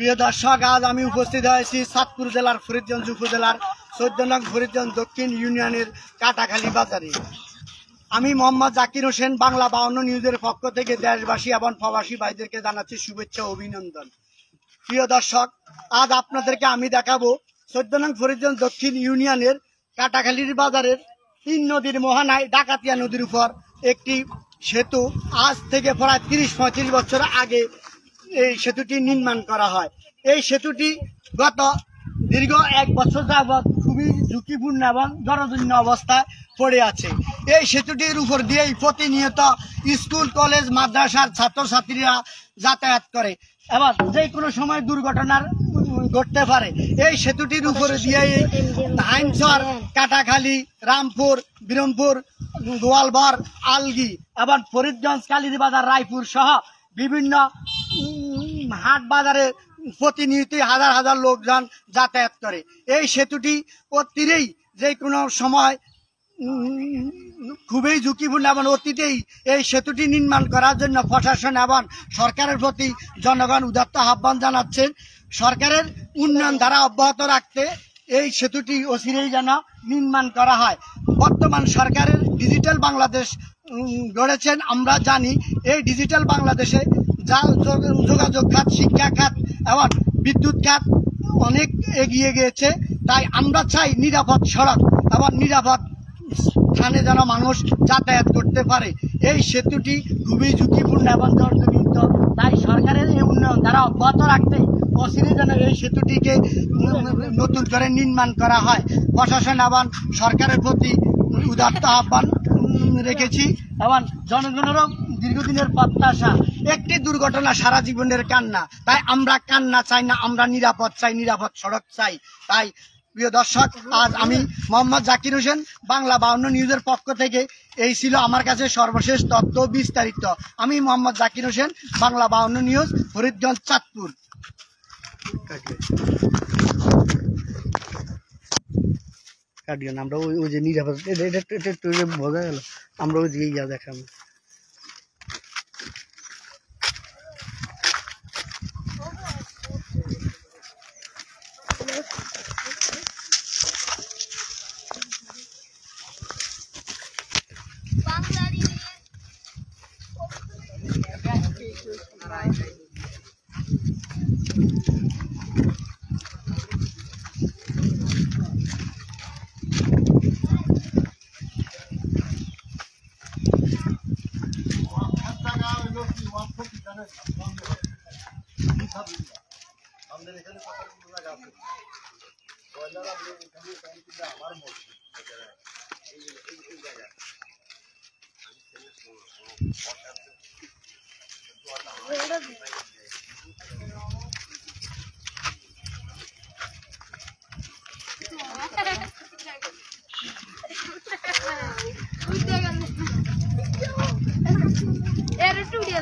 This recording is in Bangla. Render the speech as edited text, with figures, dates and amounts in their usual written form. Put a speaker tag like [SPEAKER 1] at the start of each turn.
[SPEAKER 1] প্রিয় দর্শক, আজ আমি উপস্থিত হয়েছি চাঁদপুর জেলার ফরিদগঞ্জ উপজেলার 14 নং ফরিদগঞ্জ দক্ষিণ ইউনিয়নের কাটাখালী বাজারে। আমি মোহাম্মদ জাকির হোসেন, বাংলা 52 নিউজের পক্ষ থেকে দেশবাসী এবং প্রবাসী ভাইদেরকে জানাচ্ছি শুভেচ্ছা ও অভিনন্দন। প্রিয় দর্শক, আজ আপনাদেরকে আমি দেখাবো 14 নং ফরিদগঞ্জ দক্ষিণ ইউনিয়নের কাটাখালীর বাজারের 3 নদীর মোহনায় ডাকাতিয়া নদীর উপর একটি সেতু। আজ থেকে প্রায় 30-35 বছর আগে এই সেতুটি নির্মাণ করা হয়। এই সেতুটি গত দীর্ঘ 1 বছর যাবৎ খুবই ঝুঁকিপূর্ণ এবং জরাজীর্ণ অবস্থায় পড়ে আছে। এই সেতুটির উপর দিয়েই প্রতিনিয়ত স্কুল, কলেজ, মাদ্রাসার ছাত্রছাত্রীরা যাতায়াত করে এবং যে কোনো সময় দুর্ঘটনার ঘটতে পারে। এই সেতুটির উপরে দিয়েই হাইনচর, কাটাখালী, রামপুর, বিরমপুর, গোয়ালবার, আলগি এবং ফরিদগঞ্জ, কালীবাজার, রায়পুর সহ বিভিন্ন হাট বাজারে প্রতিনিয়ত হাজার হাজার লোকজন যাতায়াত করে। এই সেতুটি অতীতেই যে কোনো সময় খুবই ঝুঁকিপূর্ণ এবং অতীতেই এই সেতুটি নির্মাণ করার জন্য প্রশাসন এবং সরকারের প্রতি জনগণ উদাত্ত আহ্বান জানাচ্ছেন। সরকারের উন্নয়ন ধারা অব্যাহত রাখতে এই সেতুটি অচিরেই যেন নির্মাণ করা হয়। বর্তমান সরকারের ডিজিটাল বাংলাদেশ গড়েছেন। আমরা জানি এই ডিজিটাল বাংলাদেশে যোগাযোগ খাত, শিক্ষা খাত এবং বিদ্যুৎ খাত অনেক এগিয়ে গিয়েছে। তাই আমরা চাই নিরাপদ সড়ক এবং নিরাপদ স্থানে যেন মানুষ যাতায়াত করতে পারে। এই সেতুটি খুবই ঝুঁকিপূর্ণ এবং জর্জরিত। তাই সরকারের এই উন্নয়ন ধারা অব্যাহত রাখতে অচিরে যেন এই সেতুটিকে নতুন করে নির্মাণ করা হয়। প্রশাসন এবং সরকারের প্রতি উদাত্ত আহ্বান রেখেছি এবং জনগণেরও দীর্ঘদিনের প্রত্যাশা। একটি দুর্ঘটনা সারা জীবনের কান্না। তাই আমরা কান্না চাই না, আমরা নিরাপদ চাই, নিরাপদ সড়ক চাই। তাই প্রিয় দর্শক, আজ আমি মোহাম্মদ জাকির হোসেন, বাংলা 52 নিউজের পক্ষ থেকে এই ছিল আমার কাছে সর্বশেষ তথ্য বিস্তারিত। আমি মোহাম্মদ জাকির হোসেন, বাংলা 52 নিউজ, ফরিদগঞ্জ, চাঁদপুর। আমরা ওই যে নিরাপদ বোঝা গেল, আমরা ওই দিকে গিয়ে দেখাম। আমাদের এখানে কতগুলো জায়গা আছে, আমার এই জায়গা এর টুডিয়া